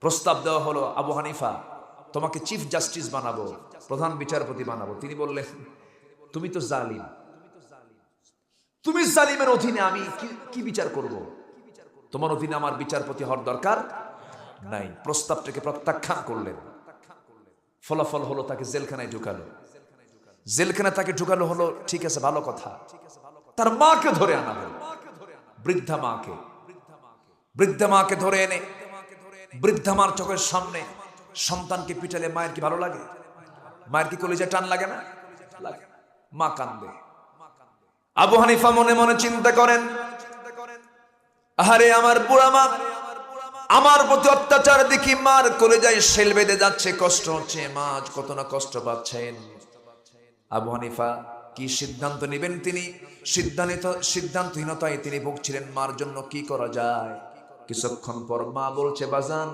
প্রস্তাব দেওয়া হলো, আবু হানিফা তোমাকে চিফ জাস্টিস বানাবো, প্রধান বিচারপতি বানাবো। তিনি বললেন, তুমি তো জালিম, তুমি জালিমের অধীনে আমি কি বিচার করব? তোমার অধীনে আমার বিচারপতি হওয়ার দরকার নাই। প্রস্তাবটাকে প্রত্যাখ্যান করলেন। ফলাফল হলো তাকে জেলখানায় ঢুকালো। জেলখানায় তাকে ঢুকালো হলো, ঠিক আছে, ভালো কথা। তার মাকে ধরে আনা হলো, বৃদ্ধা মাকে। বৃদ্ধা মাকে ধরে এনে বৃদ্ধা মার চোখের সামনে সন্তানকে পিটালে মায়ের কি ভালো লাগে? মায়ের কি কলিজায় টান লাগে না? লাগে। মা কান্দে। আবু হানিফা মনে মনে চিন্তা করেন, আরে আমার বুড়া মা, আমার প্রতি অত্যাচার দেখি মার কলিজায় শেল বেঁধে যাচ্ছে, কষ্ট হচ্ছে, মা আজ কত না কষ্ট পাচ্ছেন। আবু হানিফা কি সিদ্ধান্ত নেবেন? তিনি সিদ্ধান্তহীনতায় তিনি ভুগছিলেন। মার জন্য কি করা যায়? কিছুক্ষণ পর মা বলছে, বাজান